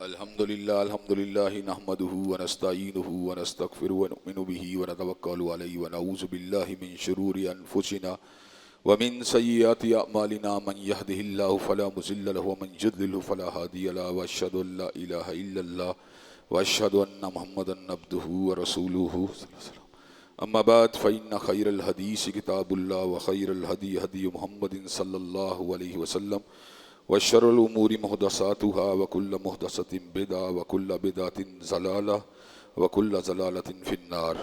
अल्हम्दुलिल्लाह नहमदुहु व नस्तईनुहु व नस्तगफिरु व नुमिनु बिही व नतवक्कलु अलैहि व नऊज़ु बिल्लाहि मिन शुरूरि अनफुसिना व मिन सय्यिआति अअमालिना मन यहदिहिल्लाहु फला मुज़िल्ल लहु व मन युद्लिलहु फला हादिय लहु व अशहदु अन ला इलाहा इल्लल्लाह व अशहदु अन्ना मुहम्मदन अब्दुहु व रसूलुहु अम्मा बाद फ़इन्न खैरल हदीस किताबुल्लाह व खैरल हदी हदी मुहम्मदिन सल्लल्लाहु अलैहि वसल्लम व शर्रुल उमूरि मुहदसातुहा व कुल्लु मुहदसतिन बिदअ व कुल्लु बिदअतिन ज़लालह व कुल्लु ज़लालतिन फिन्नार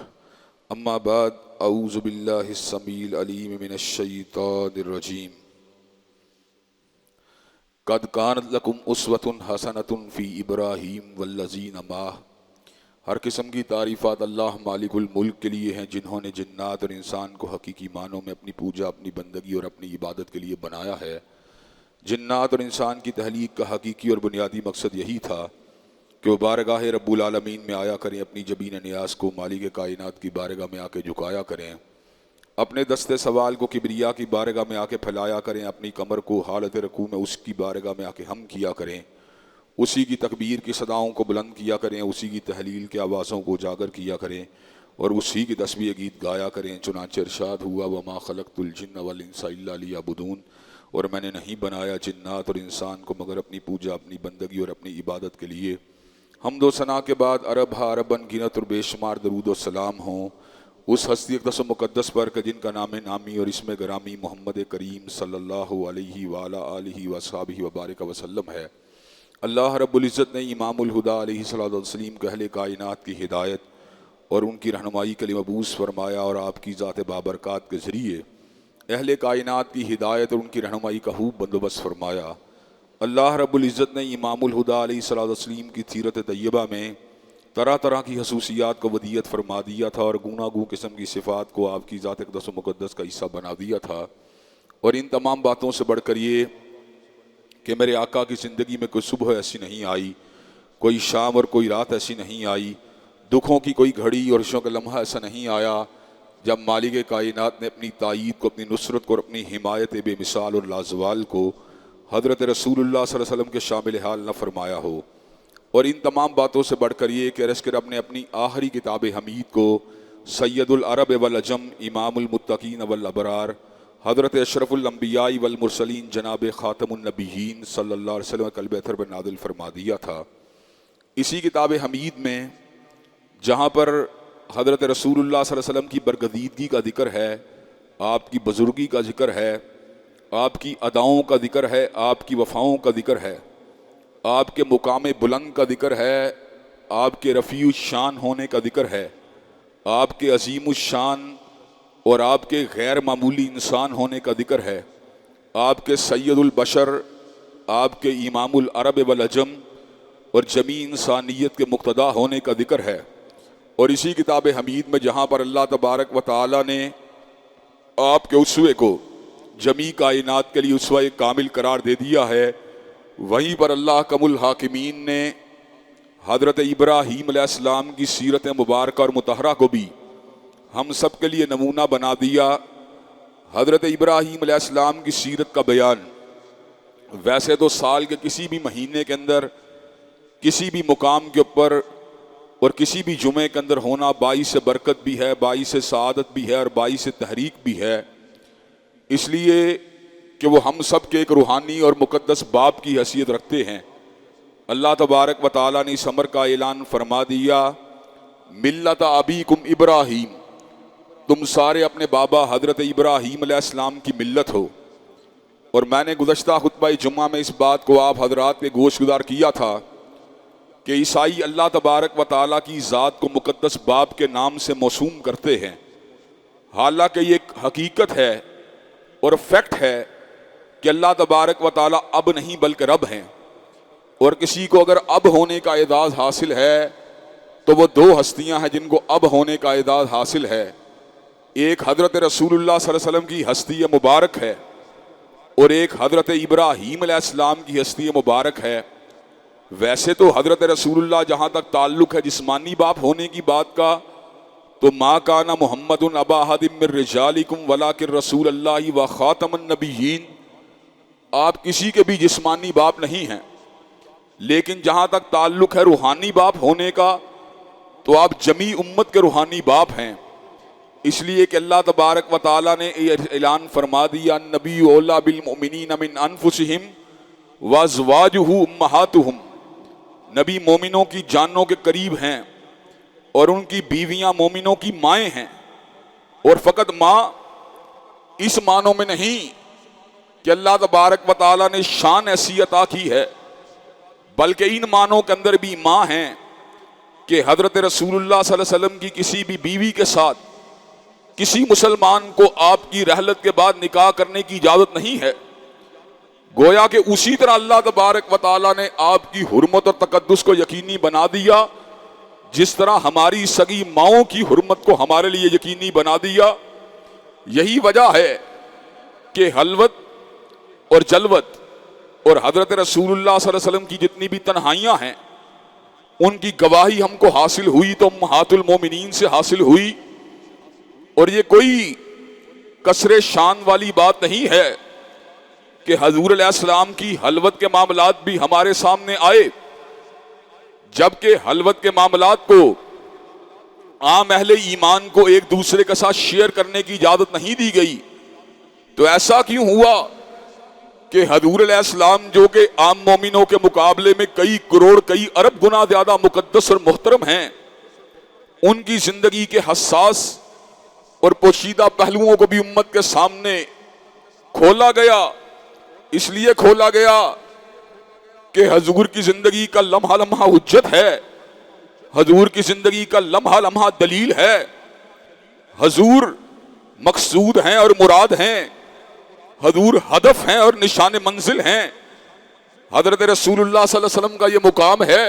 अम्मा बाद अऊज़ु बिल्लाहिस समील अलीम मिनश शैतानिर रजीम क़द कानत लकुम उस्वतुन हसनतुन फ़ी इब्राहीम वल्लज़ीना माह। हर किस्म की तारीफ़ात अल्लाह मालिकुल मुल्क के लिए हैं जिन्होंने जिन्नात और इंसान को हकीकी मानों में अपनी पूजा अपनी बंदगी और अपनी इबादत के लिए बनाया है। जिन्नात और इंसान की तहलीक का हकीकी और बुनियादी मकसद यही था कि वो बारगाह रब्बुल आलमीन में आया करें, अपनी जबीन नियाज को मालिक कायनात की बारगाह में आके झुकाया करें, अपने दस्ते सवाल को किबरिया की बारगाह में आके फैलाया करें, अपनी कमर को हालत रकू में उसकी बारगाह में आके हम किया करें, उसी की तकबीर की सदाओं को बुलंद किया करें, उसी की तहलील के आवाज़ों को उजागर किया करें और उसी की तस्बीह गीत गाया करें। चुनांचे इरशाद हुआ वमा खलक़तुल जिन्न वल इंसा इल्ला लियअबुदून, और मैंने नहीं बनाया जिन्नात और इंसान को मगर अपनी पूजा अपनी बंदगी और अपनी इबादत के लिए। हम्दो सना के बाद अरब हा अरबन गिनत और बेशुमार दरूद और सलाम हों उस हस्ती अक़दस मुक़द्दस पर के जिनका नाम नामी और इसमें गरामी मोहम्मद करीम सल्लल्लाहु अलैहि वाला आलिहि वसहबिहि वबारक वसल्लम है। अल्लाह रब्बुल इज़्ज़त ने इमामुल हुदा अलैहिस्सलातु वस्सलाम को अहले कायनात की हिदायत और उनकी रहनुमाई के लिए मबूस फरमाया और आपकी ज़ात बाबरकात के ज़रिए अहले कायनात की हिदायत और उनकी रहनुमाई का खूब बंदोबस्त फरमाया। अल्लाह रब्बुल इज़्ज़त ने इमामुल हुदा अलैहिस्सलातु वस्सलाम की सीरत तय्यबा में तरह तरह की खसूसियात को वदियत फरमा दिया था और गूनागू किस्म की सिफ़ात को आपकी ज़ात अक़दस मुक़द्दस का हिस्सा बना दिया था। और इन तमाम बातों से बढ़कर ये कि मेरे आका की ज़िंदगी में कोई सुबह ऐसी नहीं आई, कोई शाम और कोई रात ऐसी नहीं आई, दुखों की कोई घड़ी और खुशियों का लम्हा ऐसा नहीं आया जब मालिक कायनात ने अपनी तायीद को, अपनी नुसरत को और अपनी हिमायत बेमिसाल और लाजवाल को हज़रत रसूलुल्लाह सल्लल्लाहु अलैहि वसल्लम के शामिल हाल न फरमाया हो। और इन तमाम बातों से बढ़कर ये कि रज़्क़ रब ने अपनी आखिरी किताब हमीद को सैयदुल अरब वल अजम इमामुल मुत्तकीन वल अबरार हज़रत अशरफुल अंबिया वल मुरसलीन जनाब ख़ातमुन नबीयीन सल्लल्लाहु अलैहि वसल्लम कल्ब अतर पर नादिल फरमा दिया था। इसी किताब हमीद में जहाँ पर हज़रत रसूलुल्लाह सल्लल्लाहु अलैहि वसल्लम की बरगज़ीदगी का जिक्र है, आपकी बुजुर्गी का जिक्र है, आपकी अदाओं का जिक्र है, आपकी वफ़ाओं का जिक्र है, आपके मुकाम बुलंद का जिक्र है, आपके रफ़ीउ शान होने का जिक्र है, आपके अज़ीम शान और आपके गैर मामूली इंसान होने का जिक्र है, आपके सैयदुल बशर, आपके इमामुल अरब वल अजम और जमी इंसानियत के मुक्तदा होने का जिक्र है। और इसी किताब हमीद में जहाँ पर अल्लाह तबारक व तआला ने आपके उसवे को जमी कायनात के लिए उसवा कामिल करार दे दिया है, वहीं पर अल्लाह कमुल हाकिमीन ने हज़रत इब्राहीम अलैहिस्सलाम की सीरत मुबारक और मुतहरा को भी हम सब के लिए नमूना बना दिया। हज़रत इब्राहीम अलैहिस्सलाम की सीरत का बयान वैसे तो साल के किसी भी महीने के अंदर, किसी भी मुकाम के ऊपर और किसी भी जुमे के अंदर होना बाइस बरकत भी है, बाइस सआदत भी है और बाइस तहरीक भी है, इसलिए कि वो हम सब के एक रूहानी और मुकद्दस बाप की हैसियत रखते हैं। अल्लाह तबारक व तआला ने इस अमर का ऐलान फरमा दिया, मिल्लत अबीकुम इब्राहीम, तुम सारे अपने बाबा हज़रत इब्राहीम अलैहिस्सलाम की मिल्लत हो। और मैंने गुज़श्ता खुतबा जुम्मा में इस बात को आप हजरात के गोशगुजार किया था कि ईसाई अल्लाह तबारक व तआला की ज़ात को मुकद्दस बाप के नाम से मौसूम करते हैं। हालांकि ये एक हकीकत है और फैक्ट है कि अल्लाह तबारक व तआला अब नहीं बल्कि रब हैं, और किसी को अगर अब होने का एजाज़ हासिल है तो वो दो हस्तियां हैं जिनको अब होने का एजाज़ हासिल है। एक हज़रत रसूलुल्लाह सल्लल्लाहु अलैहि वसल्लम की हस्ती मुबारक है और एक हज़रत इब्राहीम अलैहिस्सलाम की हस्ती मुबारक है। वैसे तो हज़रत रसूलुल्लाह जहाँ तक ताल्लुक़ है जिस्मानी बाप होने की बात का, तो मा काना मुहम्मदुन अबा अहदिम मिर रिजालिकुम वलाकिन रसूलुल्लाह व ख़ातमुन नबिय्यीन, आप किसी के भी जिस्मानी बाप नहीं हैं, लेकिन जहाँ तक ताल्लुक़ है रूहानी बाप होने का, तो आप जमी उम्मत के रूहानी बाप हैं। इसलिए कि अल्लाह तबारक व तआला ने ऐलान फरमा दिया, नबी औला बिल मोमिनीन मिन अनफुसिहिम व अज़वाजुहु उम्महातुहुम, नबी मोमिनों की जानों के करीब हैं और उनकी बीवियां मोमिनों की माएँ हैं। और फ़कत माँ इस मानों में नहीं कि अल्लाह तबारक व तआला ने शान ऐसी अता की है, बल्कि इन मानों के अंदर भी माँ हैं कि हज़रत रसूलुल्लाह सल्लल्लाहु अलैहि वसल्लम की किसी भी बीवी के साथ किसी मुसलमान को आपकी रहलत के बाद निकाह करने की इजाज़त नहीं है। गोया कि उसी तरह अल्लाह तबारक व तआला ने आपकी हुर्मत और तकद्दुस को यकीनी बना दिया, जिस तरह हमारी सगी माओं की हुर्मत को हमारे लिए यकीनी बना दिया। यही वजह है कि हलवत और जलवत और हज़रत रसूलुल्लाह सल्लल्लाहु अलैहि वसल्लम की जितनी भी तन्हाइयाँ हैं, उनकी गवाही हमको हासिल हुई तो उम्महातुल मोमिनीन से हासिल हुई। और ये कोई कसरे शान वाली बात नहीं है कि हजूर अलैहिस्सलाम की हलवत के मामलात भी हमारे सामने आए, जबकि हलवत के मामलात को आम अहले ईमान को एक दूसरे के साथ शेयर करने की इजाजत नहीं दी गई। तो ऐसा क्यों हुआ कि हजूर अलैहिस्सलाम जो कि आम मोमिनों के मुकाबले में कई करोड़ कई अरब गुना ज्यादा मुकद्दस और मोहतरम हैं, उनकी जिंदगी के हसास और पोशीदा पहलुओं को भी उम्मत के सामने खोला गया। इसलिए खोला गया कि हजूर की जिंदगी का लम्हा लम्हा हुज्जत है, हजूर की जिंदगी का लम्हा लम्हा दलील है, हजूर मकसूद हैं और मुराद हैं, हजूर हदफ हैं और निशान मंजिल हैं। हजरत रसूलुल्लाह सल्लल्लाहु अलैहि वसल्लम का ये मुकाम है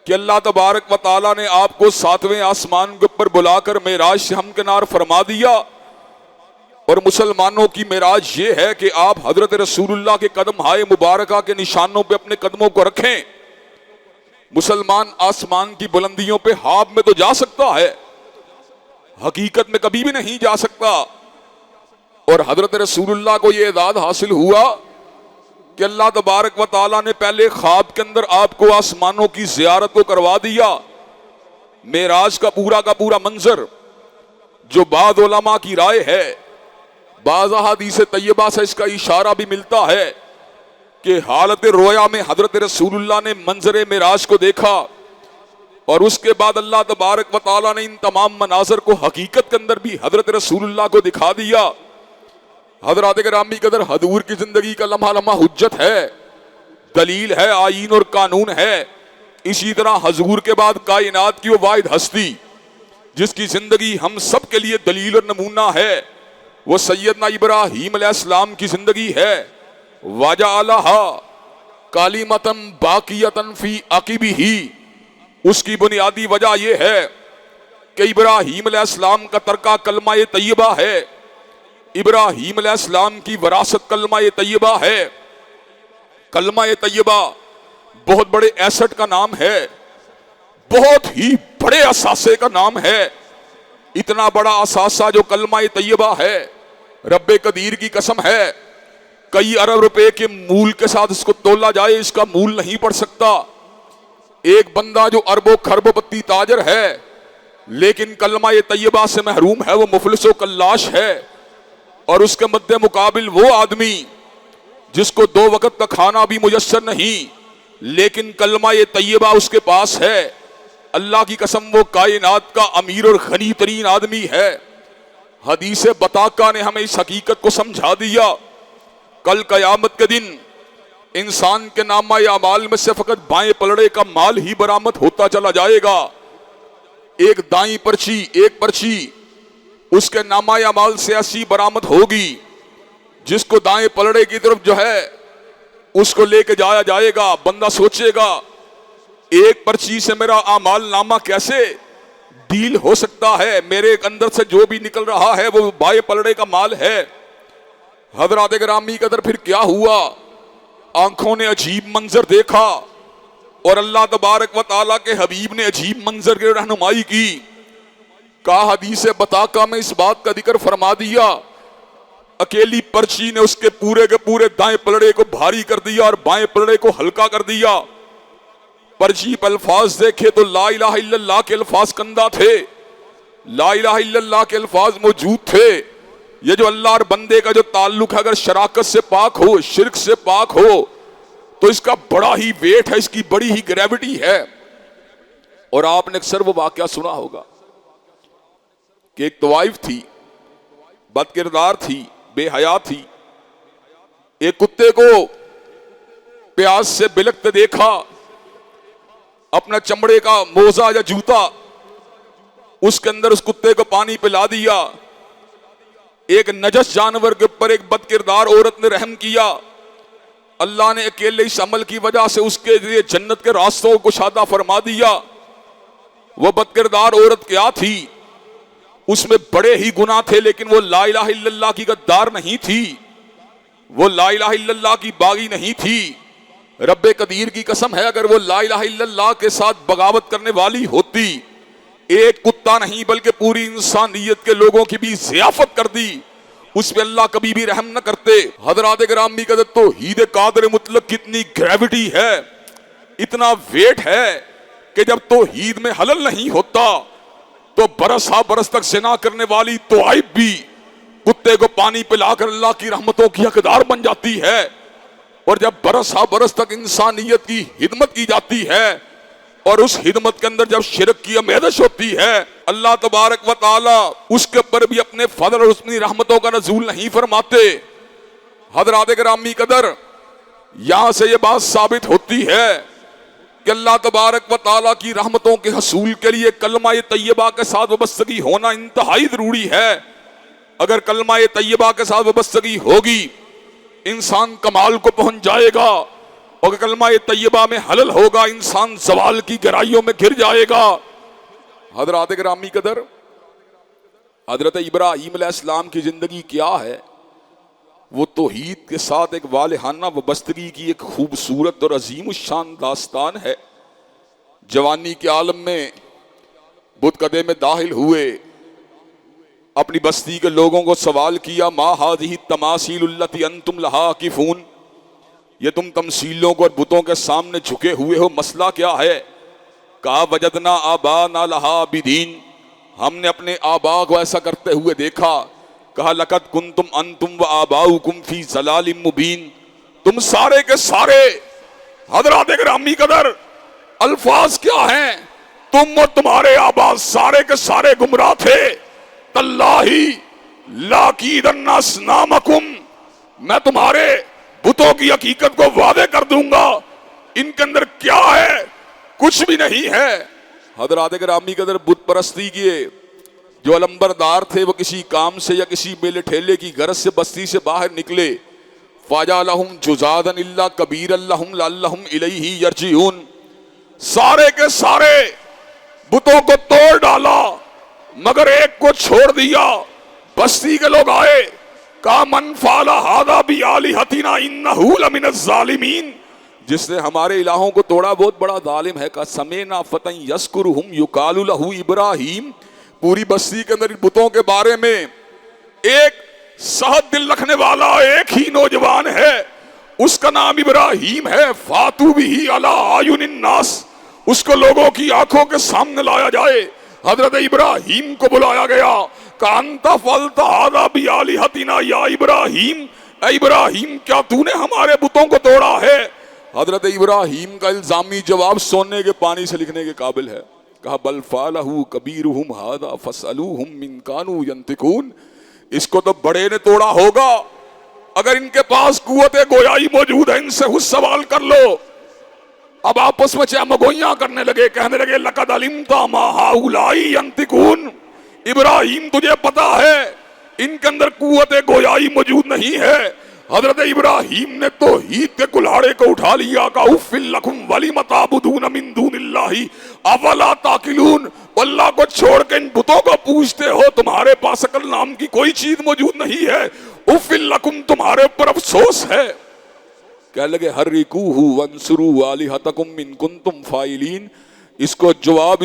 कि अल्लाह तबारक व तआला ने आपको 7वें आसमान के ऊपर बुलाकर मेराज से हमकिनार फरमा दिया। और मुसलमानों की मेराज ये है कि आप हजरत रसूलुल्लाह के कदम हाय मुबारका के निशानों पे अपने कदमों को रखें। मुसलमान आसमान की बुलंदियों पे ख्वाब में तो जा सकता है, हकीकत में कभी भी नहीं जा सकता। और हजरत रसूलुल्लाह को यह एजाज हासिल हुआ कि अल्लाह तबारक व तआला ने पहले ख्वाब के अंदर आपको आसमानों की जियारत को करवा दिया। मेराज का पूरा मंजर जो बाद उलमा की राय है बाज़ हदीस तैयबा से इसका इशारा भी मिलता है कि हालत रोया में हजरत रसूलुल्लाह ने मंजर मिराज को देखा और उसके बाद अल्लाह तबारक व तआला ने इन तमाम मनाजर को हकीकत के अंदर भी हजरत रसूलुल्लाह को दिखा दिया। हजरत गिरामी कदर, हजूर की जिंदगी का लम्हा लम्हा हुज्जत है, दलील है, आईन और कानून है। इसी तरह हजूर के बाद कायनात की वो वाहिद हस्ती जिसकी जिंदगी हम सब के लिए दलील और नमूना है, वो सैयदना इब्राहीम अलैहिस्सलाम की जिंदगी है। वजअलहा कालिमतन बाकियतन फी अकीबिही, उसकी बुनियादी वजह यह है कि इब्राहीम अलैहिस्सलाम का तरका कलमा तैयबा है, इब्राहीम अलैहिस्सलाम की वरासत कलमा तैयबा है। कलमा तैयबा बहुत बड़े एसेट का नाम है, बहुत ही बड़े असासे का नाम है। इतना बड़ा असासा जो कलमा तैयबा है, रब्बे कदीर की कसम है, कई अरब रुपए के मूल के साथ इसको तोला जाए इसका मूल नहीं पड़ सकता। एक बंदा जो अरबों खरबोपति ताजर है लेकिन कलमा तैयबा से महरूम है, वो मुफलिसो कल्लाश है। और उसके मद्दे मुकाबिल वो आदमी जिसको 2 वक्त का खाना भी मुयस्सर नहीं लेकिन कलमा तैयबा उसके पास है, अल्लाह की कसम वो कायनात का अमीर और गनी तरीन आदमी है। हदीस बताका ने हमें इस हकीकत को समझा दिया। कल कयामत के दिन इंसान के नामा अमाल में से फकत बाएं पलड़े का माल ही बरामद होता चला जाएगा। एक दाई पर्ची, एक पर्ची उसके नामा अमाल से ऐसी बरामद होगी जिसको दाएं पलड़े की तरफ जो है उसको लेके जाया जाएगा। बंदा सोचेगा एक पर्ची से मेरा आमाल नामा कैसे डील हो सकता है, मेरे अंदर से जो भी निकल रहा है वो बाएं पलड़े का माल है। हजरात गिरामी कदर, फिर क्या हुआ? आंखों ने अजीब मंजर देखा और अल्लाह तबारक व तआला के हबीब ने अजीब मंजर की रहनुमाई की। कहा हदीस बताका में इस बात का जिक्र फरमा दिया, अकेली पर्ची ने उसके पूरे के पूरे दाएं पलड़े को भारी कर दिया और बाएं पलड़े को हल्का कर दिया। पर्ची पर अल्फाज देखे तो ला इलाहा इल्लल्लाह के अल्फाज कंदा थे, ला इलाहा इल्लल्लाह के अल्फाज मौजूद थे। ये जो अल्लाह और बंदे का जो ताल्लुक है अगर शराकत से पाक हो, शिर्क से पाक हो, तो इसका बड़ा ही वेट है, इसकी बड़ी ही ग्रेविटी है। और आपने अक्सर वो वाकया सुना होगा कि एक तवाइफ थी, बदकिरदार थी, बेहया थी। एक कुत्ते को प्यास से बिलकते देखा, अपना चमड़े का मोजा या जूता उसके अंदर उस कुत्ते को पानी पिला दिया। एक नजस जानवर के ऊपर एक बदकिरदार औरत ने रहम किया। अल्लाह ने अकेले इस अमल की वजह से उसके लिए जन्नत के रास्तों को कुशादा फरमा दिया। वो बदकिरदार औरत क्या थी? उसमें बड़े ही गुनाह थे लेकिन वो ला इलाहा इल्लल्लाह की गद्दार नहीं थी, वो ला इलाहा इल्लल्लाह की बागी नहीं थी। रब्बे कदीर की कसम है, अगर वो ला इलाहा इल्लल्लाह के साथ बगावत करने वाली होती, एक कुत्ता नहीं बल्कि पूरी इंसानियत के लोगों की भी ज़ियाफत कर दी, उस पे अल्लाह कभी भी रहम न करते। हजरात गिरामी का तो हीद कादर मुतलक कितनी ग्रेविटी है, इतना वेट है कि जब तो हीद में हलल नहीं होता तो बरस हा बरस तक जिना करने वाली तोआइब भी कुत्ते को पानी पिलाकर अल्लाह की रहमतों की हकदार बन जाती है। और जब बरस हा बरस तक इंसानियत की हिदमत की जाती है और उस हिदमत के अंदर जब शिरक की आमेदश होती है, अल्लाह तबारक व तआला उसके ऊपर भी अपने फजल और अपनी रहमतों का नज़ूल नहीं फरमाते। हज़रात गिरामी कदर, यहां से ये बात साबित होती है कि अल्लाह तबारक व तआला की रहमतों के हसूल के लिए कलमा तैयबा के साथ वाबस्तगी होना इंतहाई जरूरी है। अगर कलमा तैयबा के साथ वाबस्तगी होगी इंसान कमाल को पहुंच जाएगा, और कलमा तैयबा में हलल होगा इंसान ज़वाल की गहराइयों में गिर जाएगा। हज़रात गिरामी कदर, हज़रत इब्राहीम अलैहिस्सलाम की जिंदगी क्या है? वो तौहीद के साथ एक वालिहाना वाबस्तगी की एक खूबसूरत और अजीम शान दास्तान है। जवानी के आलम में बुतकदे में दाखिल हुए, अपनी बस्ती के लोगों को सवाल किया, मा हाज़िही तमासीलुल्लती अंतुम लहा आकिफून, ये तुम तमसीलों को और बुतों के सामने झुके हुए हो, मसला क्या है? कहा वजदना आबा ना लहा बिदीन, हमने अपने आबा को ऐसा करते हुए देखा, कहा लक़द कुंतुम अंतुम व आबाउकुम फी ज़लालिम मुबीन, तुम सारे के सारे हज़रात गिरामी कदर अल्फाज क्या हैं, तुम और तुम्हारे आबाद सारे के सारे गुमराह थे। तल्लाही लाकीदन्ना अस्नामकुम, मैं तुम्हारे बुतों की हकीकत को वादे कर दूंगा, इनके अंदर क्या है, कुछ भी नहीं है। हज़रात गिरामी कदर बुत परस्ती किए जो अलंबरदार थे वो किसी काम से या किसी मेले ठेले की गरज से बस्ती से बाहर निकले। फाजा लहुम जुजादन इल्ला कबीर लहुम लअल्लहुम इलैहि यरजिऊन, सारे के सारे बुतों को तोड़ डाला मगर एक को छोड़ दिया। बस्ती के लोग आए, का मन फाला हादा बि आलिहतिना इन्नहु लमिनज़ ज़ालिमीन, जिसने हमारे इलाहों को तोड़ा बहुत बड़ा जालिम है। का समेना फतन यस्कुरुहुम युकालु लहू इब्राहीम, पूरी बस्ती के अंदर बुतों के बारे में एक सहद दिल रखने वाला एक ही नौजवान है, उसका नाम इब्राहीम है। फातू बिही अला आयुनिन नास, उसको लोगों की आंखों के सामने लाया जाए। हजरत इब्राहीम को बुलाया गया, कांता फलता हादा बि आलिहतिना या इब्राहीम, ऐ इब्राहीम क्या तूने हमारे बुतों को तोड़ा है। हजरत इब्राहीम का इल्जामी जवाब सोने के पानी से लिखने के काबिल है। कहा बल फालहू कबीरुहुम हादा फसलूहुम मिन कानू यंतिकून, इसको तो बड़े ने तोड़ा होगा, अगर इनके पास कुव्वते गोयाई मौजूद है इनसे कुछ सवाल कर लो। अब आपस में चमगोइयां करने लगे, कहने लगे लक़द अलिमता मा हाउलाई यंतिकून, इब्राहीम तुझे पता है इनके अंदर कुव्वते गोयाई मौजूद नहीं है। हजरत इब्राहीम ने तो हीत के कुल्हाड़े को उठा लिया, का उफ़्फ़िल लकुम वलिम ताबुदून मिन दूनिल्लाहि अवला ताकिलून, अल्लाह को छोड़ के इन बुतों को पूछते हो, तुम्हारे पास अकल नाम की कोई चीज मौजूद नहीं है। उफ़्फ़िल लकुम, तुम्हारे ऊपर अफसोस है। कह लगे हर्रिकूहु वंसुरू आलिहतकुम इन कुंतुम फाइलीन, इसको जवाब,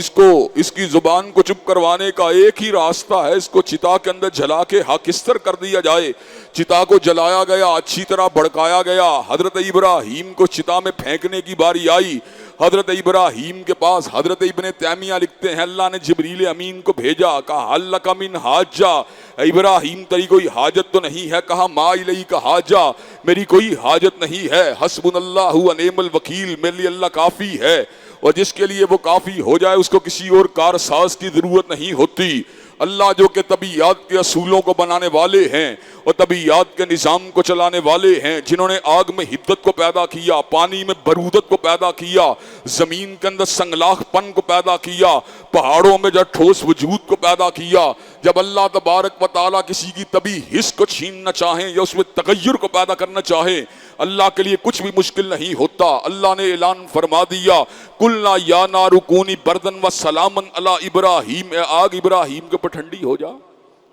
इसकी जुबान को चुप करवाने का एक ही रास्ता है, इसको चिता के अंदर जला के हाकिस्तर कर दिया जाए। चिता को जलाया गया, अच्छी तरह भड़काया गया। हजरत इब्राहीम को चिता में फेंकने की बारी आई। हजरत इब्राहीम के पास हजरत इब्ने तैमिया लिखते हैं अल्लाह ने जिब्रील अमीन को भेजा, कहा हल लका मिन हाजा, इब्राहीम तेरी कोई हाजत तो नहीं है। कहा मा इलई का हाजा, मेरी कोई हाजत नहीं है। हस्बुनल्लाहु व निअमल वकील, मेरे लिए अल्लाह काफ़ी है, और जिसके लिए वो काफ़ी हो जाए उसको किसी और कारसाज की ज़रूरत नहीं होती। अल्लाह जो कि तबीयत के असूलों को बनाने वाले हैं और तबीयत के निज़ाम को चलाने वाले हैं, जिन्होंने आग में हिद्दत को पैदा किया, पानी में बरूदत को पैदा किया, ज़मीन के अंदर संगलाखपन को पैदा किया, पहाड़ों में जब ठोस वजूद को पैदा किया। जब अल्लाह तबारक व तआला किसी की तभी हिस्स को छीनना चाहें या उसमें तगय्युर को पैदा करना चाहे, अल्लाह के लिए कुछ भी मुश्किल नहीं होता। अल्लाह ने ऐलान फरमा दिया, कुलना या नारुकूनी बर्दन व सलामन अला इब्राहीम, आग इब्राहीम के ऊपर ठंडी हो जा,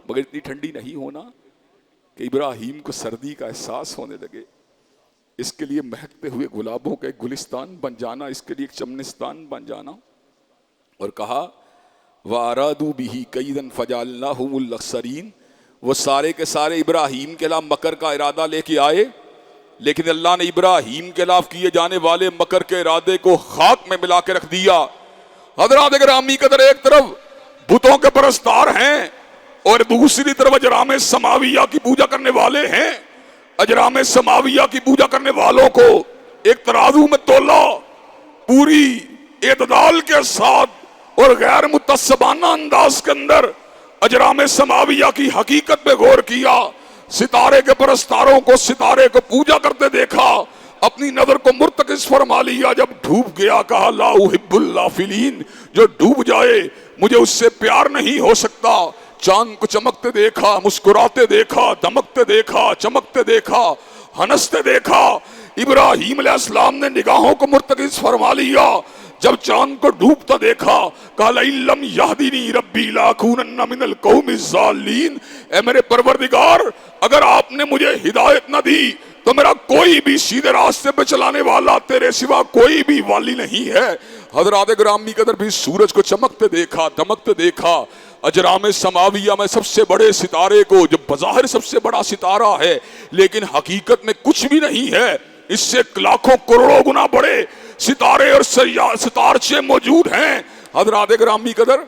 मगर इतनी ठंडी नहीं होना कि इब्राहीम को सर्दी का एहसास होने लगे। इसके लिए महकते हुए गुलाबों का एक गुलिस्तान बन जाना, इसके लिए एक चमनिस्तान बन जाना। और कहा वारादू बिही कैदन फजालनाहुमुल अखसरीन, वो सारे के सारे इब्राहीम के खिलाफ मकर का इरादा लेके आए, लेकिन अल्लाह ने इब्राहीम के खिलाफ किए जाने वाले मकर के इरादे को खाक में मिला के रख दिया। हज़रात गिरामी कदर, एक तरफ बुतों के परस्तार हैं और दूसरी तरफ अजराम समाविया की पूजा करने वाले हैं। अजराम समाविया की पूजा करने वालों को एक तराजू में तोला, पूरी एतदाल के साथ और गैर मुतस्सबाना अंदाज के अंदर अजराम समाविया की हकीकत पे गौर किया। सितारे के परस्तारों को सितारे को पूजा करते देखा, अपनी नजर को मुर्तकिस फरमा लिया। जब डूब गया, कहा ला उहिब्बुल लाफिलीन, जो डूब जाए मुझे उससे प्यार नहीं हो सकता। चांद को चमकते देखा, मुस्कुराते देखा, दमकते देखा, चमकते देखा, हंसते देखा। इब्राहीम अलैहिस्सलाम ने निगाहों को मुर्तकिस फरमा लिया। जब चांद को डूबता देखा, कहा इल्लम यहदीनी रब्बी लाकुनन्ना मिनल कौमिज़ ज़ालिमीन, ऐ मेरे परवरदिगार, अगर आपने मुझे हिदायत न दी तो मेरा कोई भी सीधे रास्ते पे चलाने वाला तेरे सिवा कोई भी वाली नहीं है। हज़रात गिरामी कदर भी सूरज को चमकते देखा, दमकते देखा। अजराम समाविया में सबसे बड़े सितारे को, जो बज़ाहिर सबसे बड़ा सितारा है लेकिन हकीकत में कुछ भी नहीं है, इससे लाखों करोड़ों गुना बड़े सितारे और सितारचे मौजूद हैं। हज़रात गिरामी कदर,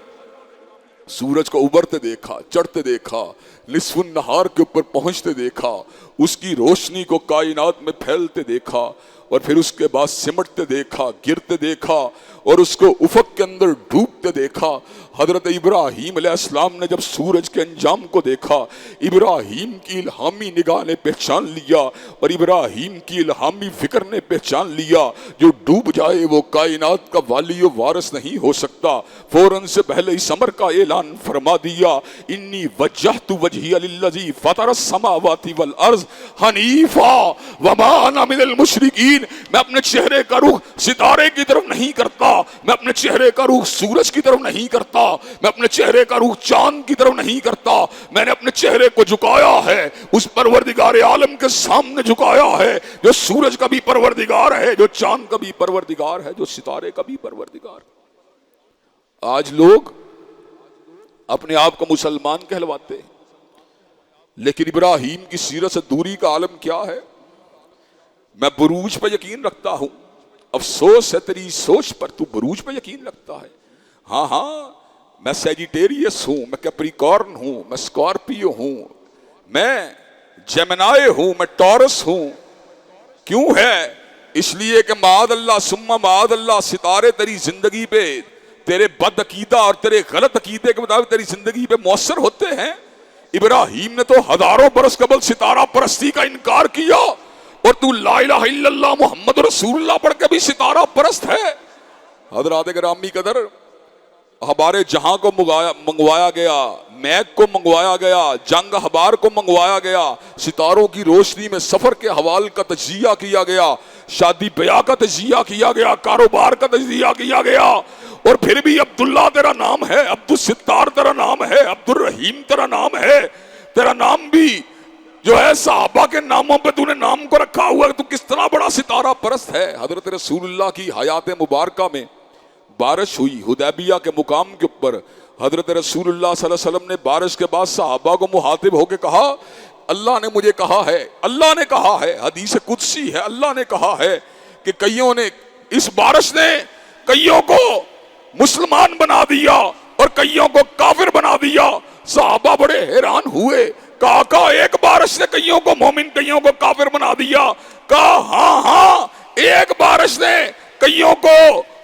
सूरज को उबरते देखा, चढ़ते देखा, निस्फुन नहार के ऊपर पहुंचते देखा, उसकी रोशनी को कायनात में फैलते देखा, और फिर उसके बाद सिमटते देखा, गिरते देखा, और उसको उफक के अंदर डूबते देखा। हजरत इब्राहीम अलैहिस्सलाम ने जब सूरज के अंजाम को देखा, इब्राहीम की इल्हामी निगाह ने पहचान लिया, और इब्राहीम की इल्हामी फिक्र ने पहचान लिया, जो डूब जाए वो कायनात का वाली व वारिस नहीं हो सकता। फौरन से पहले इस अमर का ऐलान फरमा दिया, इन्नी वज्जहतु वजहिया लिल्लज़ी फतरस समावाति वल अर्ज़ हनीफा वमा अना मिनल मुशरिकीन। मैं अपने चेहरे का रुख सितारे की तरफ नहीं करता, मैं अपने चेहरे का रुख सूरज की तरफ नहीं करता, मैं अपने चेहरे का रुख चांद की तरफ नहीं करता। मैंने अपने चेहरे को झुकाया है उस परवरदिगार आलम के सामने झुकाया है, जो सूरज का भी परवरदिगार है, जो चांद का भी परवरदिगार है, जो सितारे का भी परवरदिगार। आज लोग अपने आप को मुसलमान कहलवाते हैं, लेकिन इब्राहीम की सीरत से दूरी का आलम क्या है। मैं बुरूज पर यकीन रखता हूं, अफसोस है तेरी सोच पर, तू बुरूज पर यकीन रखता है। हाँ हाँ, मैं सैजिटेरियस हूं, मैं कैप्रिकॉर्न हूं, मैं स्कॉर्पियो हूं, मैं जेमिनाई हूं, मैं टॉरस हूं। क्यों है? इसलिए कि माद अल्लाह सुम्मा माद अल्लाह सितारे तेरी जिंदगी पे तेरे बद अकीदा और तेरे गलत अकीदे के मुताबिक तेरी जिंदगी पे मौसर होते हैं। इब्राहीम ने तो हजारों बरस कबल सितारा परस्ती का इनकार किया, और तू ला इलाहा इल्लल्लाह मुहम्मद रसूलुल्लाह पढ़ के भी सितारा परस्त है। हजरात गिरामी कदर, हमारे जहां को मंगवाया गया, मैक को मंगवाया गया, जंग हबार को मंगवाया गया, सितारों की रोशनी में सफर के हवाल का तजिया किया गया, शादी ब्याह का तजिया किया गया, कारोबार का तजिया किया गया, और फिर भी अब्दुल्ला तेरा नाम है, अब्दुल सित्तार तेरा नाम है, अब्दुल रहीम तेरा नाम है। तेरा नाम भी जो है सहाबा के नामों पे तूने नाम को रखा हुआ है, तू किस तरह बड़ा सितारा परस्त है। हजरत रसूलुल्लाह की हयात मुबारका में बारिश हुई हुदैबिया के मुकाम के ऊपर। हजरत रसूलुल्लाह सल्लल्लाहु अलैहि वसल्लम ने बारिश के बाद सहाबा को मुहातिब होकर कहा, अल्लाह ने मुझे कहा है, अल्लाह ने कहा है, हदीस कुदसी है, अल्लाह ने कहा है कि कईयों ने, इस बारिश ने कईयों को मुसलमान बना दिया और कईयों को काफिर बना दिया। सहाबा बड़े हैरान हुए, कहा एक बारिश ने कईयों को मोमिन कईयों को काफिर बना दिया। कहा हाँ हाँ, एक बारिश ने कईयों को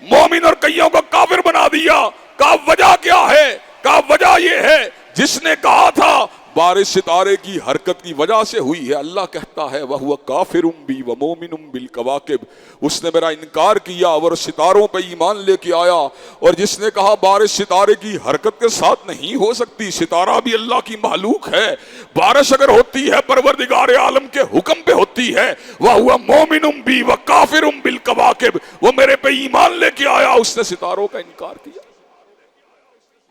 मोमिन और कईयों को काफिर बना दिया। कहा वजह क्या है? कहा वजह यह है, जिसने कहा था बारिश सितारे की हरकत की वजह से हुई है, अल्लाह कहता है वह हुआ काफिरुम बी व मोमिनुम बिल कवाकिब, उसने मेरा इनकार किया और सितारों पे ईमान लेके आया। और जिसने कहा बारिश सितारे की हरकत के साथ नहीं हो सकती, सितारा भी अल्लाह की मालूक है, बारिश अगर होती है परवरदिगार आलम के हुक्म पे होती है। वह हुआ मोमिनुम बी व काफिरुम बिल कवाकिब, वो मेरे पे ईमान लेके आया, उसने सितारों का इनकार किया।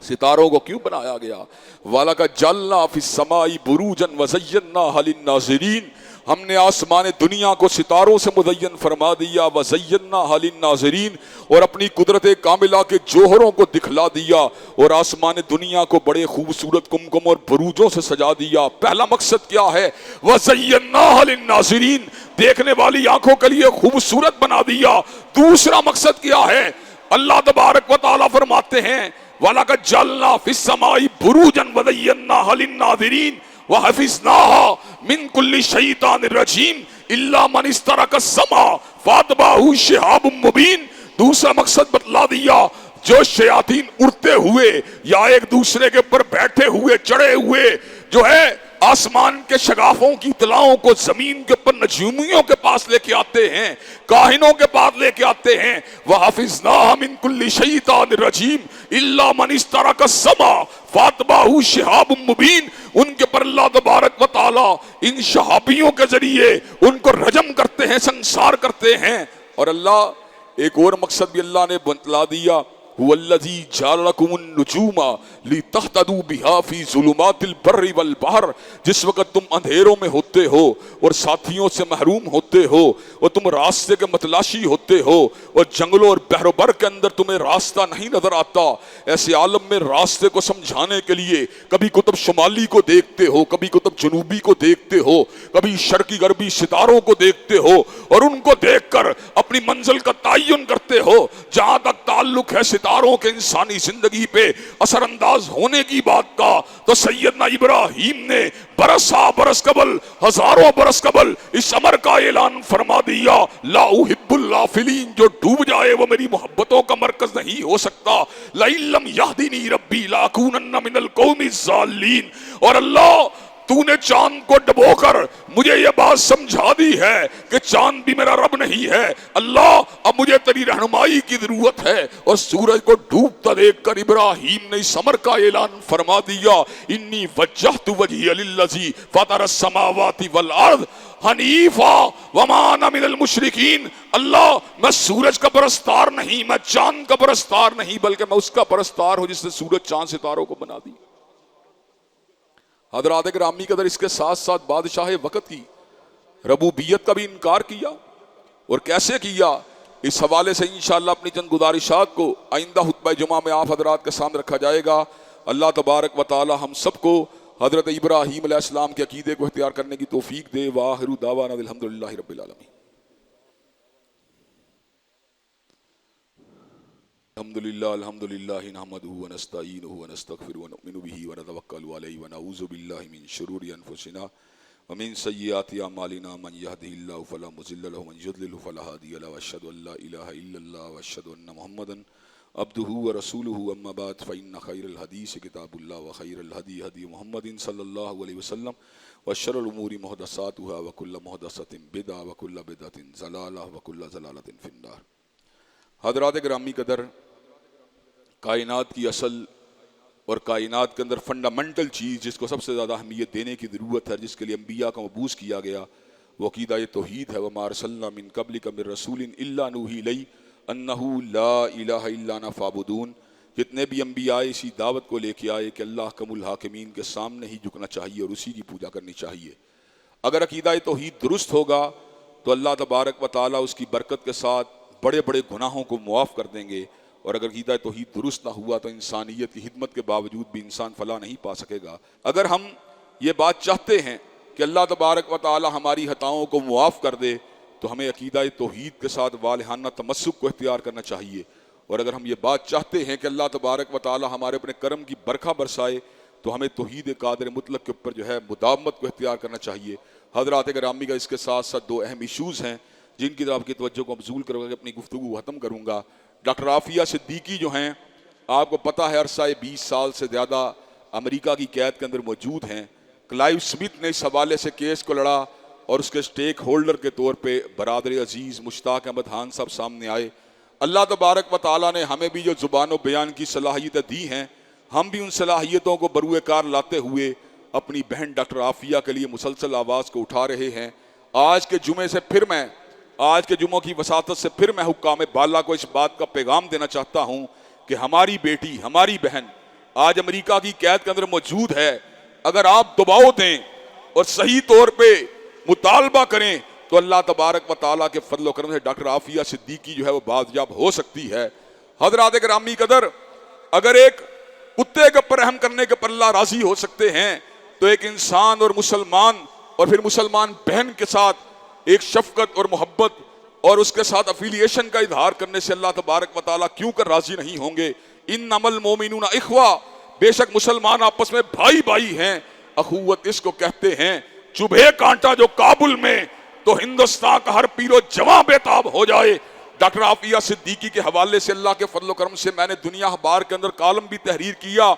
सितारों को क्यों बनाया गया? वाला का जलना फिस समाई बुरूजन वज़य्यना हलिन नाज़रीन, हमने आसमान दुनिया को सितारों से मुज़य्यन फरमा दिया, वज़य्यना हलिन नाज़रीन, और अपनी कुदरत कामिला के जोहरों को दिखला दिया, और आसमान दुनिया को बड़े खूबसूरत कुमकुम और बुरूजों से सजा दिया। पहला मकसद क्या है? वज़य्यना हलिन नाज़रीन, देखने वाली आंखों के लिए खूबसूरत बना दिया। दूसरा मकसद क्या है? अल्लाह तबारक व तआला फरमाते हैं वाला का जलना फिस समाई बुरूजन वज़य्यना हलिन नाज़रीन व हफ़िज़नाहा मिन कुल्ली शैतानिर रजीम इल्ला मन इस्तरक समा फातबाहु शिहाबुम मुबीन। दूसरा मकसद बतला दिया, जो शयातीन उड़ते हुए या एक दूसरे के ऊपर बैठे हुए चढ़े हुए जो है आसमान के शगाफों की तलाओं को जमीन के ऊपर नजूमियों के पास लेके आते हैं, काहिनों के पास लेके आते हैं। वह हफ़िज़नाहा मिन कुल्ली शैतानिर रजीम इल्ला मन इस्तरक समा फातबाहु शिहाबुम मुबीन, उनके पर अल्लाह तबारक व तआला इन शहाबियों के जरिए उनको रजम करते हैं, संसार करते हैं। और अल्लाह एक और मकसद भी अल्लाह ने बतला दिया, हुवल्लज़ी जअलकुमुन नुजूमा लितहतदू बिहा फी ज़ुलुमातिल बर्रि वल बहर, जिस वक्त तुम अंधेरों में होते हो और साथियों से महरूम होते हो और तुम रास्ते के मतलाशी होते हो और जंगलों और बहरोबर के अंदर तुम्हें रास्ता नहीं नजर आता, ऐसे आलम में रास्ते को समझाने के लिए कभी कुतुब शुमाली को देखते हो, कभी कुतुब जनूबी को देखते हो, कभी शर्की गरबी सितारों को देखते हो और उनको देखकर अपनी मंजिल का तयन करते हो। जहां तक ताल्लुक है सितारों के इंसानी जिंदगी पे असरअंदाज होने की बात का, तो सैयदना इब्राहिम ने बरस कबल, हजारों बरस कबल इस अमर का ऐलान फरमा दिया, ला उहिब्बुल लाफिलीन, जो डूब जाए वो मेरी मोहब्बतों का मरकज नहीं हो सकता। ला इल्लम यहदीनी रब्बी लाकुनन्ना मिनल कौमिज़ ज़ालिमीन। और अल्लाह तूने चांद को डबोकर मुझे ये बात समझा दी है कि चांद भी मेरा रब नहीं है। अल्लाह अब मुझे तेरी रहनुमाई की जरूरत है। और सूरज को डूबता देखकर इब्राहिम ने इस अमर का ऐलान फरमा दिया, इन्नी वज्जहतु वजहिया लिल्लज़ी फ़तरस समावाति वल अर्द हनीफा वमा अना मिनल मुशरिकीन। अल्लाह मैं सूरज का परस्तार नहीं, मैं चांद का परस्तार नहीं, बल्कि मैं उसका परस्तार हूं जिसने सूरज चांद सितारों को बना दी। हज़रात गिरामी कदर इसके साथ साथ बादशाह वक़्त की रबूबियत का भी इनकार किया। और कैसे किया, इस हवाले से इंशाअल्लाह अपनी चंद गुजारिशात को आइंदा खुतबा जुमा में आप हज़रात के सामने रखा जाएगा। अल्लाह तबारक व तआला हम सबको हज़रत इब्राहीम अलैहिस्सलाम के अकीदे को इख्तियार करने की तौफीक दे। वाहिरु दावाना अल्हम्दुलिल्लाहि रब्बिल आलमीन। अल्हम्दुलिल्लाहि नहमदुहु व नस्तईनुहु व नस्तगफिरुहु व नुमिनु बिही व नतवक्कलु अलैहि व नऊज़ु बिल्लाहि मिन शुरूरि अनफुसिना व मिन सय्यिआति अमालिना मन यहदिहिल्लाहु फला मुज़िल्ल लहु व मन युद्लिल फला हादिय लहु व अशहदु अल्ला इलाहा इल्लल्लाह व अशहदु अन्न मुहम्मदन अब्दुहु व रसूलुहु अम्मा बाद फ़इन्न खैरल हदीस किताबुल्लाह व खैरल हदी हदी मुहम्मदिन सल्लल्लाहु अलैहि वसल्लम व शर्रुल उमूरि मुहदसातुहा व कुल्लु मुहदसतिन बिदअ व कुल्लु बिदअतिन ज़लालह व कुल्लु ज़लालतिन फिन्नार। हज़रात गिरामी कदर, कायनात की असल और कायनात के अंदर फंडामेंटल चीज़ जिसको सबसे ज़्यादा अहमियत देने की ज़रूरत है, जिसके लिए अम्बिया का मबूस किया गया, वो अक़ीदा तौहीद है। वमा अरसलना मिन क़ब्लिका मिर रसूलिन इल्ला नूही इलैहि अन्नहु ला इलाहा इल्ला अना फ़अबुदून। जितने भी अम्बिया इसी दावत को लेके आए कि अल्लाह कमुल हाकिमीन के सामने ही झुकना चाहिए और उसी की पूजा करनी चाहिए। अगर अक़ीदा तौहीद दुरुस्त होगा तो अल्लाह तबारक व तआला उसकी बरकत के साथ बड़े बड़े गुनाहों को मुआफ़ कर देंगे। और अगर अक़ीदा तौहीद दुरुस्त ना हुआ तो इंसानियत की हिदमत के बावजूद भी इंसान फलाह नहीं पा सकेगा। अगर हम ये बात चाहते हैं कि अल्लाह तबारक व तआला हमारी खताओं को मुआफ़ कर दे, तो हमें अक़ीदा तौहीद के साथ वालिहाना तमस्सुक को इख्तियार करना चाहिए। और अगर हम ये बात चाहते हैं कि अल्लाह तबारक व तआला हमारे अपने करम की बरखा बरसाए, तो हमें तौहीद कादिर मुतलक के ऊपर जो है मुदावमत को इख्तियार करना चाहिए। हज़रात गिरामी का इसके साथ साथ दो अहम इशूज़ हैं जिनकी तरफ आपकी तवज्जो को मबज़ूल करके अपनी गुफ्तगू ख़त्म करूँगा। डॉक्टर आफिया सिद्दीकी जो हैं, आपको पता है अरसाए 20 साल से ज़्यादा अमेरिका की कैद के अंदर मौजूद हैं। क्लाइव स्मिथ ने इस हवाले से केस को लड़ा और उसके स्टेक होल्डर के तौर पे बरादर अजीज़ मुश्ताक अहमद खान साहब सामने आए। अल्लाह तबारक व तआला ने हमें भी जो ज़ुबान बयान की सलाहियतें दी हैं, हम भी उन सलाहियतों को बरूए कार लाते हुए अपनी बहन डॉक्टर आफिया के लिए मुसलसल आवाज़ को उठा रहे हैं। आज के जुमों की वसातत से फिर मैं हुक्काम बाला को इस बात का पैगाम देना चाहता हूँ कि हमारी बेटी, हमारी बहन आज अमेरिका की कैद के अंदर मौजूद है। अगर आप दबाव दें और सही तौर पे मुतालबा करें तो अल्लाह तबारक व तआला के फजल करम से डॉक्टर आफिया सिद्दीकी जो है वो बादयाब हो सकती है। हज़रात गिरामी कदर, अगर एक कुत्ते के ऊपर रहम करने के पर अल्लाह राजी हो सकते हैं, तो एक इंसान और मुसलमान और फिर मुसलमान बहन के साथ एक शफकत और मोहब्बत और उसके साथ अफिलिएशन का इजहार करने से अल्लाह तबारक व तआला क्यों कर राजी नहीं होंगे। इन्नमल मोमिनूना इख्वा, बेशक मुसलमान आपस में भाई भाई हैं। अखुवत इसको कहते हैं। चुभे कांटा जो काबुल में, तो हिंदुस्तान का हर पीरो जवां बेताब हो जाए। डॉक्टर आफिया सिद्दीकी के हवाले से अल्लाह के फजल करम से मैंने दुनिया अखबार के अंदर कालम भी तहरीर किया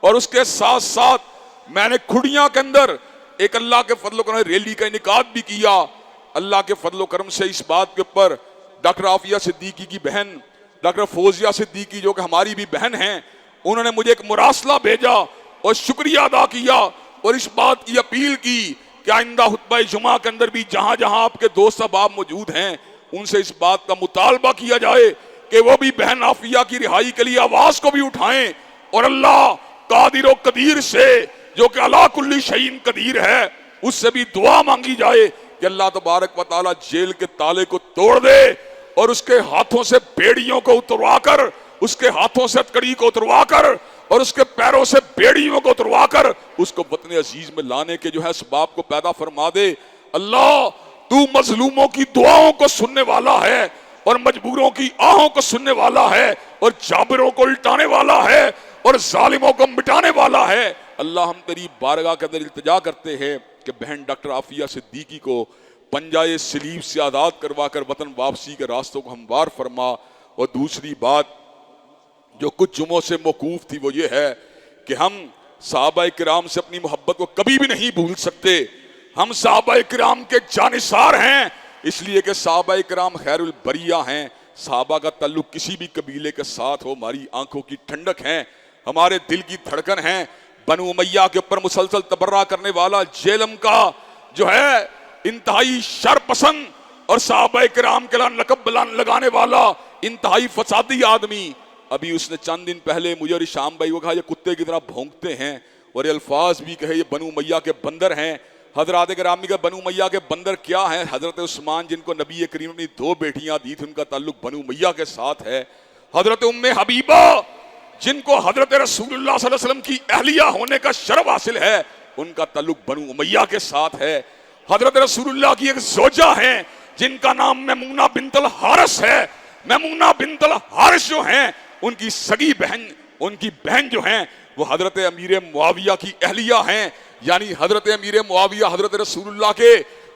और उसके साथ साथ मैंने खुड़िया के अंदर एक अल्लाह के फजल करम रैली का इनेकाद भी किया। अल्लाह के फजल करम से इस बात के ऊपर डॉक्टर आफिया सिद्दीकी की बहन डॉक्टर फौजिया सिद्दीकी, जो कि हमारी भी बहन हैं, उन्होंने मुझे एक मुरासला भेजा और शुक्रिया अदा किया और इस बात की अपील की कि आइंदा खुतबा जुमा के अंदर भी जहां जहां आपके दोस्त अहबाब मौजूद हैं, उनसे इस बात का मुतालबा किया जाए कि वो भी बहन आफिया की रिहाई के लिए आवाज को भी उठाएं और अल्लाह कादिर व कदीर से, जो कि अला कुल्ली शैइन कदीर है, उससे भी दुआ मांगी जाए कि अल्लाह तबारक व तआला जेल के ताले को तोड़ दे और उसके हाथों से बेड़ियों को उतरवाकर, उसके हाथों से हथकड़ी को उतरवाकर और उसके पैरों से बेड़ियों को उतरवाकर उसको वतन अजीज में लाने के जो है असबाब को पैदा फरमा दे। अल्लाह, तू मजलूमों की दुआओं को सुनने वाला है। और मजबूरों की आहों को सुनने वाला है और जाबिरों को उल्टाने वाला है और जालिमों को मिटाने वाला है। अल्लाह हम तेरी बारगाह के अंदर इल्तिजा करते हैं कि बहन डॉक्टर आफिया सिद्दीकी को पंजाए सलीब से आज़ाद करवा कर वतन वापसी के रास्तों को हमवार फरमा। और दूसरी बात जो कुछ जुमों से मौकूफ थी वो ये है कि हम सहाबा किराम से अपनी मोहब्बत को कभी भी नहीं भूल सकते। हम सहाबा किराम के जानिसार हैं, इसलिए कि सहाबा किराम खैरुल बरिया हैं। सहाबा का ताल्लुक किसी भी कबीले के साथ हो हमारी आंखों की ठंडक है, हमारे दिल की धड़कन है। बनु उमैया के ऊपर मुसलसल तबर्रा करने वाला जेलम का जो है इंतहाई शर पसंद और सहाबा किराम के लकब लगाने वाला इंतहाई फसादी आदमी, अभी उसने चंद दिन पहले मुझे और शाम भाई को कहा ये कुत्ते की तरह भौंकते हैं और ये अल्फाज भी कहे ये बनु उमैया के बंदर हैं। हजरत गिरामी का बनु उमैया के बंदर क्या हैं? हजरत उस्मान जिनको नबी करीम ने 2 बेटियां दी थी उनका ताल्लुक बनु उमैया के साथ है। हजरत उम्मे हबीबा जिनको हजरत रसूलुल्लाह सल्लल्लाहु अलैहि वसल्लम की अहलिया होने का शरफ हासिल है उनका ताल्लुक बनु उमैया के साथ है। हजरत रसूलुल्लाह की एक जोजा है जिनका नाम मैमूना बिन्तल हारिस है। मैमूना बिन्तल हारिस जो हैं उनकी सगी बहन, उनकी बहन जो हैं वो हजरत अमीर मुआविया की अहलिया हैं। यानी हजरत अमीर मुआविया हजरत रसूलुल्लाह के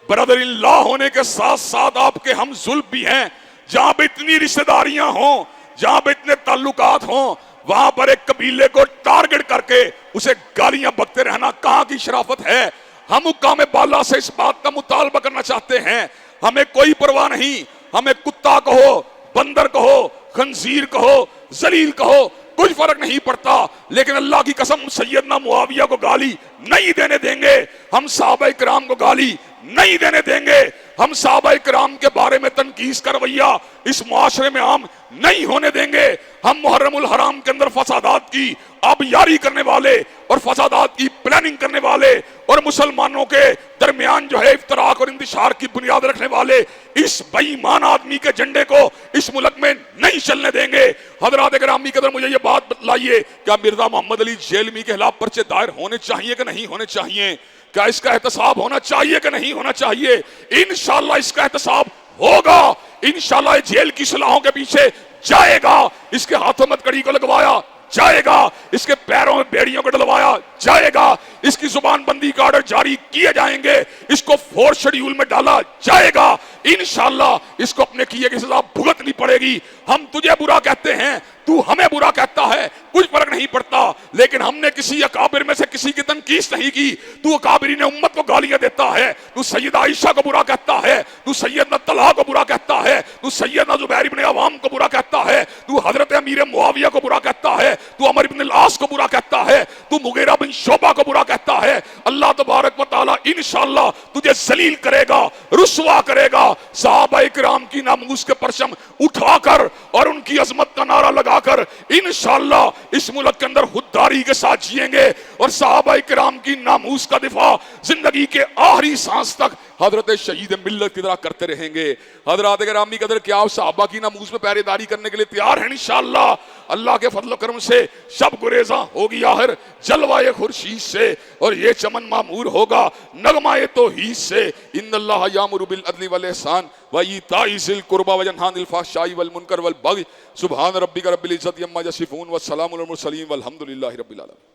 ब्रदर इन लॉ होने के साथ साथ आपके हम जुल्फ भी हैं। जहां पे इतनी रिश्तेदारियां हों, जहां पे इतने ताल्लुकात हों, वहां पर एक कबीले को टारगेट करके उसे गालियां बकते रहना कहां की शराफत है? हम हुक्काम बाला से इस बात का मुतालबा करना चाहते हैं, हमें कोई परवाह नहीं, हमें कुत्ता कहो, बंदर कहो, खंजीर कहो, जलील कहो, कुछ फर्क नहीं पड़ता, लेकिन अल्लाह की कसम सैयदना मुआविया को गाली नहीं देने देंगे। हम सहाबा किराम को गाली नहीं देने देंगे। हम सहाबा किराम के बारे में तनकीस का रवैया इस मुआशरे में आम नहीं होने देंगे। हम मुहर्रमुल हराम के अंदर फसादात की आबियारी करने वाले और फसादात की प्लानिंग करने वाले और मुसलमानों के दरमियान जो है इफ्तराक और इंतशार की बुनियाद रखने वाले इस बेईमान आदमी के झंडे को इस मुल्क में नहीं चलने देंगे। हजरात गिरामी के अंदर मुझे ये बात बतलाइए, क्या मिर्जा मोहम्मद अली जेलमी के खिलाफ पर्चे दायर होने चाहिए कि नहीं होने चाहिए? क्या इसका एहतसाब होना चाहिए कि नहीं होना चाहिए? इंशाअल्लाह इसका एहतसाब होगा। इंशाअल्लाह जेल की सलाहों के पीछे जाएगा, इसके हाथों में कड़ी को लगवाया जाएगा, इसके पैरों में बेड़ियों को डलवाया जाएगा, इसकी जुबान बंदी का ऑर्डर जारी किए जाएंगे, इसको 4 शेड्यूल में डाला जाएगा। इंशाअल्लाह इसको अपने किए की सजा भुगतनी पड़ेगी। हम तुझे बुरा कहते हैं, तू हमें बुरा कहता है, कुछ फर्क नहीं पड़ता, लेकिन हमने किसी अकाबिर में से किसी की तनकीस नहीं की। तू अकाबिरी ने उम्मत को गालियां देता है, तू सैयदा आयशा को बुरा कहता है, तू सैयदना तलहा को बुरा कहता है, तू सैयदना जुबैर इब्न अवाम को बुरा कहता है, तू हजरत अमीर मुआविया को बुरा कहता है, तू अमर इब्न अल-आस को बुरा कहता है, तू मुगीरा बिन शोबा को बुरा कहता है। अल्लाह तबारक व तआला इंशाअल्लाह तुझे जलील करेगा, रुसवा करेगा। सहाबा किराम की नामूस के परचम उठाकर और उनकी अजमत का नारा लगाकर इंशाअल्लाह इस मुल्क के अंदर खुददारी के साथ जिएंगे और सहाबा किराम की नामूस का दिफा जिंदगी के आखिरी सांस तक हजरत शहीद मिल्लत की तरह करते रहेंगे। हजरत गिरामी कदर क्या आप सहाबा की नामूस में पहरेदारी करने के लिए तैयार हैं? इंशाअल्लाह अल्लाह के फजल करम से शब गुरेजा होगी आहर जलवाए खुर्शीद से और ये चमन मामूर होगा नगमाए तौहीद से। इन्नल्लाह यामुरु बिल अदली वल इहसान व ईताई ज़िल कुर्बा व यनहा अनिल फ़हशाई वल मुनकर वल बग़य। सुब्हान रब्बिका रब्बिल इज़्ज़ति अम्मा यसिफ़ून व सलामुल मुरसलीन वल्हम्दुलिल्लाहि रब्बिल आलमीन।